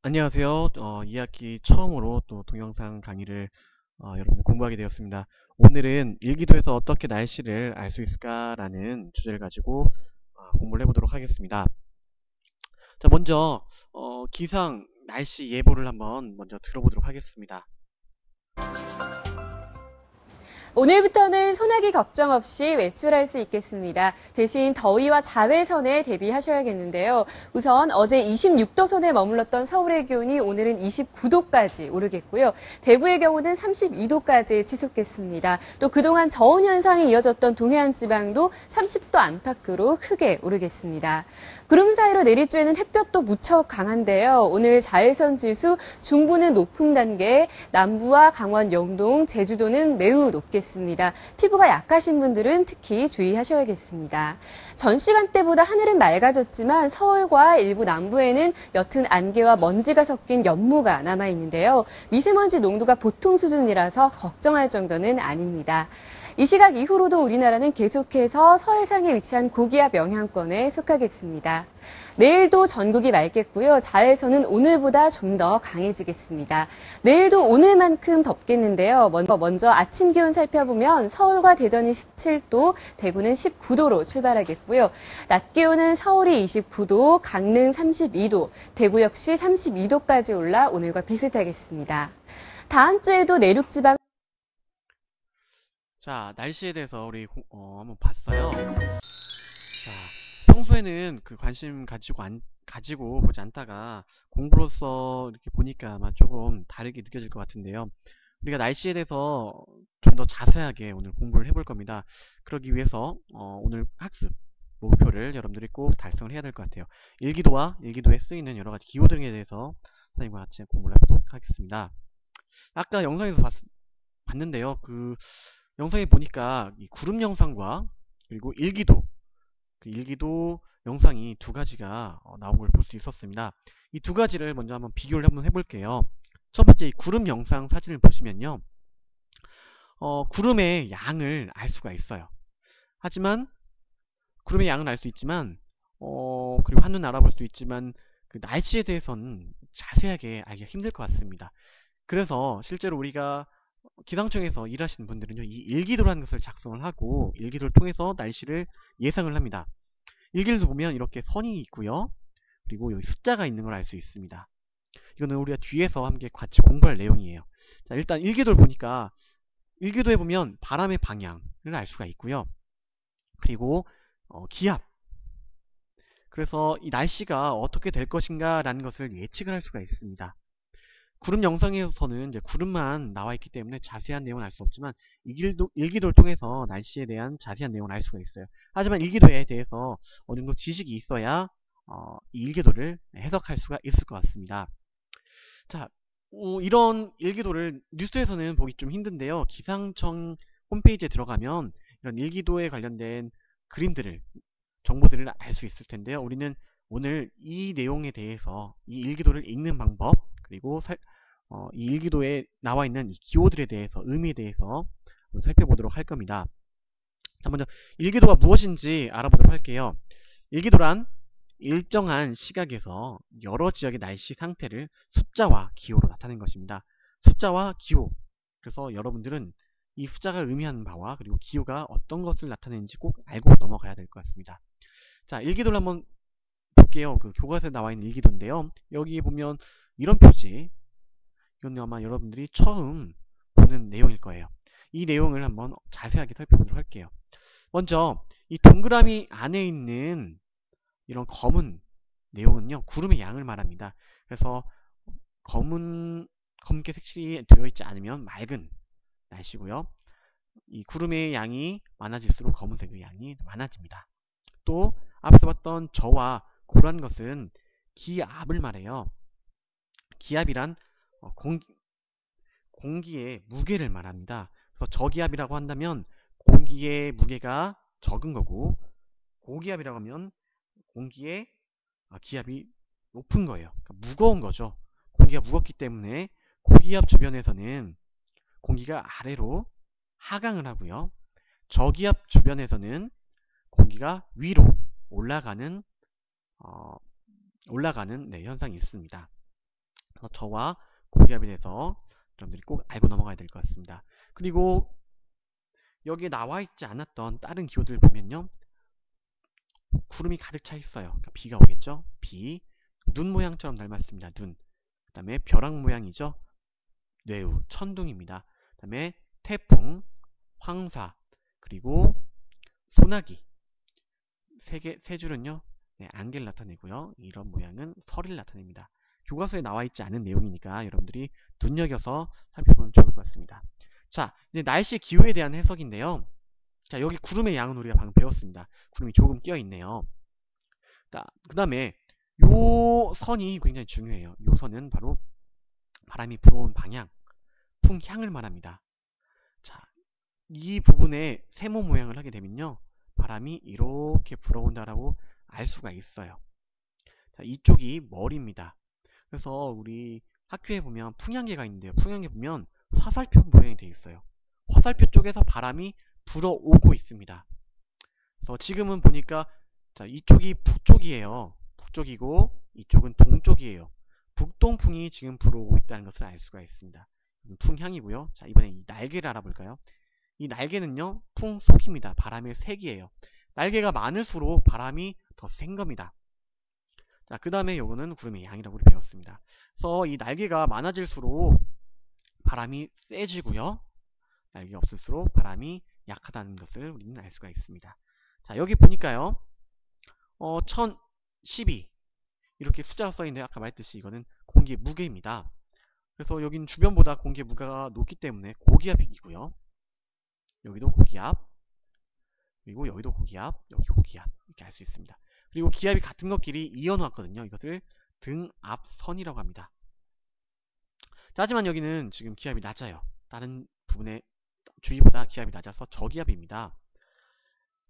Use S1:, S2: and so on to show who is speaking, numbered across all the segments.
S1: 안녕하세요. 2학기 처음으로 또 동영상 강의를 여러분 공부하게 되었습니다. 오늘은 일기도에서 어떻게 날씨를 알 수 있을까라는 주제를 가지고 공부를 해보도록 하겠습니다. 자, 먼저 기상 날씨 예보를 한번 먼저 들어보도록 하겠습니다.
S2: 오늘부터는 소나기 걱정 없이 외출할 수 있겠습니다. 대신 더위와 자외선에 대비하셔야겠는데요. 우선 어제 26도 선에 머물렀던 서울의 기온이 오늘은 29도까지 오르겠고요. 대구의 경우는 32도까지 치솟겠습니다. 또 그동안 저온 현상이 이어졌던 동해안 지방도 30도 안팎으로 크게 오르겠습니다. 구름 사이로 내리쬐는 햇볕도 무척 강한데요. 오늘 자외선 지수 중부는 높음 단계, 남부와 강원, 영동, 제주도는 매우 높겠습니다. 피부가 약하신 분들은 특히 주의하셔야겠습니다. 전 시간대보다 하늘은 맑아졌지만 서울과 일부 남부에는 옅은 안개와 먼지가 섞인 연무가 남아있는데요. 미세먼지 농도가 보통 수준이라서 걱정할 정도는 아닙니다. 이 시각 이후로도 우리나라는 계속해서 서해상에 위치한 고기압 영향권에 속하겠습니다. 내일도 전국이 맑겠고요. 자외선은 오늘보다 좀 더 강해지겠습니다. 내일도 오늘만큼 덥겠는데요. 먼저 아침 기온 살펴보면 서울과 대전이 17도, 대구는 19도로 출발하겠고요. 낮 기온은 서울이 29도, 강릉 32도, 대구 역시 32도까지 올라 오늘과 비슷하겠습니다. 다음 주에도 내륙 지방
S1: 자, 날씨에 대해서 우리 한번 봤어요. 자, 평소에는 그 관심 가지고 보지 않다가 공부로서 이렇게 보니까 아마 조금 다르게 느껴질 것 같은데요. 우리가 날씨에 대해서 좀 더 자세하게 오늘 공부를 해볼 겁니다. 그러기 위해서 오늘 학습 목표를 여러분들이 꼭 달성을 해야 될 것 같아요. 일기도와 일기도에 쓰이는 여러 가지 기호 등에 대해서 선생님과 같이 공부를 해보도록 하겠습니다. 아까 영상에서 봤는데요. 그 영상에 보니까 이 구름 영상과 그리고 일기도 그 일기도 영상이 두 가지가 나온 걸 볼 수 있었습니다. 이 두 가지를 먼저 한번 비교를 한번 해볼게요. 첫 번째 이 구름 영상 사진을 보시면요. 구름의 양을 알 수가 있어요. 하지만 구름의 양은 알 수 있지만 그리고 한눈 알아볼 수 있지만 그 날씨에 대해서는 자세하게 알기가 힘들 것 같습니다. 그래서 실제로 우리가 기상청에서 일하시는 분들은요, 이 일기도라는 것을 작성을 하고 일기도를 통해서 날씨를 예상을 합니다. 일기를 보면 이렇게 선이 있고요. 그리고 여기 숫자가 있는 걸 알 수 있습니다. 이거는 우리가 뒤에서 함께 같이 공부할 내용이에요. 자, 일단 일기도를 보니까 일기도에 보면 바람의 방향을 알 수가 있고요. 그리고 기압. 그래서 이 날씨가 어떻게 될 것인가 라는 것을 예측을 할 수가 있습니다. 구름 영상에서는 이제 구름만 나와 있기 때문에 자세한 내용은 알 수 없지만 일기도를 통해서 날씨에 대한 자세한 내용을 알 수가 있어요. 하지만 일기도에 대해서 어느 정도 지식이 있어야 이 일기도를 해석할 수가 있을 것 같습니다. 자, 이런 일기도를 뉴스에서는 보기 좀 힘든데요. 기상청 홈페이지에 들어가면 이런 일기도에 관련된 그림들을, 정보들을 알 수 있을 텐데요. 우리는 오늘 이 내용에 대해서 이 일기도를 읽는 방법, 그리고 이 일기도에 나와 있는 이 기호들에 대해서, 의미에 대해서 살펴보도록 할 겁니다. 자, 먼저 일기도가 무엇인지 알아보도록 할게요. 일기도란 일정한 시각에서 여러 지역의 날씨 상태를 숫자와 기호로 나타낸 것입니다. 숫자와 기호. 그래서 여러분들은 이 숫자가 의미하는 바와 그리고 기호가 어떤 것을 나타내는지 꼭 알고 넘어가야 될 것 같습니다. 자, 일기도를 한번 볼게요. 그 교과서에 나와 있는 일기도인데요. 여기 보면 이런 표지. 이건 아마 여러분들이 처음 보는 내용일 거예요. 이 내용을 한번 자세하게 살펴보도록 할게요. 먼저 이 동그라미 안에 있는 이런 검은 내용은요, 구름의 양을 말합니다. 그래서 검게 색칠이 되어 있지 않으면 맑은 날씨고요. 이 구름의 양이 많아질수록 검은색의 양이 많아집니다. 또 앞서 봤던 저와 고란 것은 기압을 말해요. 기압이란 공기의 무게를 말합니다. 그래서 저기압이라고 한다면 공기의 무게가 적은 거고, 고기압이라고 하면 공기의 기압이 높은 거예요. 그러니까 무거운 거죠. 공기가 무겁기 때문에 고기압 주변에서는 공기가 아래로 하강을 하고요. 저기압 주변에서는 공기가 위로 올라가는 현상이 있습니다. 그래서 저와 고기압에 대해서 여러분들이 꼭 알고 넘어가야 될 것 같습니다. 그리고 여기에 나와 있지 않았던 다른 기호들 보면요, 구름이 가득 차 있어요. 그러니까 비가 오겠죠. 비, 눈 모양처럼 닮았습니다. 눈. 그 다음에 벼락 모양이죠. 뇌우, 천둥입니다. 그 다음에 태풍, 황사, 그리고 소나기. 세 줄은요, 네, 안개를 나타내고요. 이런 모양은 설을 나타냅니다. 교과서에 나와 있지 않은 내용이니까 여러분들이 눈여겨서 살펴보면 좋을 것 같습니다. 자, 이제 날씨 기후에 대한 해석인데요. 자, 여기 구름의 양은 우리가 방금 배웠습니다. 구름이 조금 끼어 있네요. 그 다음에 요 선이 굉장히 중요해요. 요 선은 바로 바람이 불어온 방향, 풍향을 말합니다. 자, 이 부분에 세모 모양을 하게 되면요, 바람이 이렇게 불어온다라고 알 수가 있어요. 자, 이쪽이 머리입니다. 그래서 우리 학교에 보면 풍향계가 있는데요. 풍향계 보면 화살표 모양이 되어 있어요. 화살표 쪽에서 바람이 불어오고 있습니다. 그래서 지금은 보니까, 자, 이쪽이 북쪽이에요. 북쪽이고 이쪽은 동쪽이에요. 북동풍이 지금 불어오고 있다는 것을 알 수가 있습니다. 풍향이고요. 자, 이번에 이 날개를 알아볼까요? 이 날개는요, 풍속입니다. 바람의 색이에요. 날개가 많을수록 바람이 더 센 겁니다. 자, 그 다음에 요거는 구름의 양이라고 우리 배웠습니다. 그래서 이 날개가 많아질수록 바람이 세지고요, 날개가 없을수록 바람이 약하다는 것을 우리는 알 수가 있습니다. 자, 여기 보니까요, 1012 이렇게 숫자가 써있는데, 아까 말했듯이 이거는 공기의 무게입니다. 그래서 여기는 주변보다 공기의 무게가 높기 때문에 고기압이고요. 여기도 고기압, 그리고 여기도 고기압, 여기 고기압, 이렇게 알 수 있습니다. 그리고 기압이 같은 것끼리 이어놓았거든요. 이것을 등압선이라고 합니다. 자, 하지만 여기는 지금 기압이 낮아요. 다른 부분의 주위보다 기압이 낮아서 저기압입니다.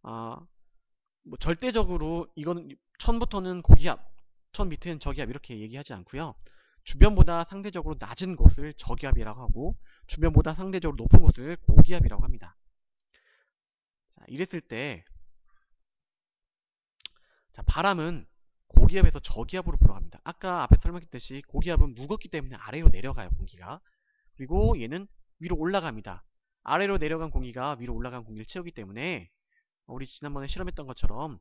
S1: 뭐 절대적으로 이거는 1000부터는 고기압, 1000 밑에는 저기압 이렇게 얘기하지 않고요. 주변보다 상대적으로 낮은 곳을 저기압이라고 하고, 주변보다 상대적으로 높은 곳을 고기압이라고 합니다. 자, 이랬을 때, 자, 바람은 고기압에서 저기압으로 불어갑니다. 아까 앞에 설명했듯이 고기압은 무겁기 때문에 아래로 내려가요, 공기가. 그리고 얘는 위로 올라갑니다. 아래로 내려간 공기가 위로 올라간 공기를 채우기 때문에, 우리 지난번에 실험했던 것처럼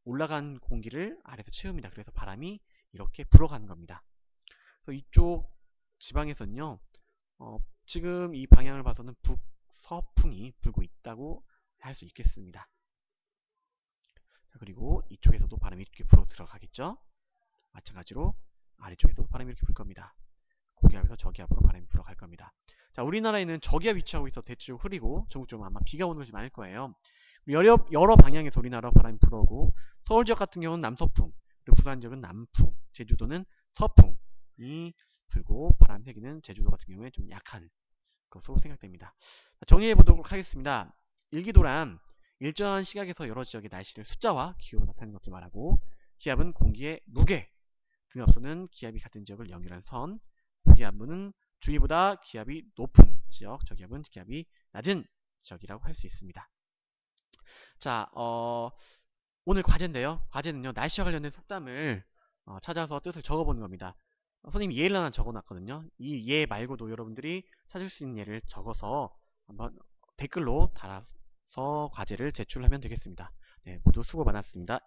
S1: 올라간 공기를 아래에서 채웁니다. 그래서 바람이 이렇게 불어가는 겁니다. 그래서 이쪽 지방에서는요, 지금 이 방향을 봐서는 북서풍이 불고 있다고 할 수 있겠습니다. 자, 그리고 이쪽에서도 바람이 이렇게 불어 들어가겠죠. 마찬가지로 아래쪽에서도 바람이 이렇게 불 겁니다. 고기압에서 저기압으로 바람이 불어갈 겁니다. 자, 우리나라에는 저기압 위치하고 있어 대충 흐리고 전국적으로 아마 비가 오는 것이 많을 거예요. 여러 방향에서 우리나라 바람이 불어오고, 서울 지역 같은 경우는 남서풍, 그리고 부산 지역은 남풍, 제주도는 서풍이 불고, 바람 세기는 제주도 같은 경우에 좀 약한 것으로 생각됩니다. 정리해 보도록 하겠습니다. 일기도란 일정한 시각에서 여러 지역의 날씨를 숫자와 기호로 나타내는 것을 말하고, 기압은 공기의 무게, 등압선은 기압이 같은 지역을 연결한 선, 고기압은 주위보다 기압이 높은 지역, 저기압은 기압이 낮은 지역이라고 할 수 있습니다. 자, 오늘 과제인데요. 과제는요, 날씨와 관련된 속담을 찾아서 뜻을 적어보는 겁니다. 선생님이 예를 하나 적어놨거든요. 이 예 말고도 여러분들이 찾을 수 있는 예를 적어서 한번 댓글로 달아서 과제를 제출하면 되겠습니다. 네, 모두 수고 많았습니다.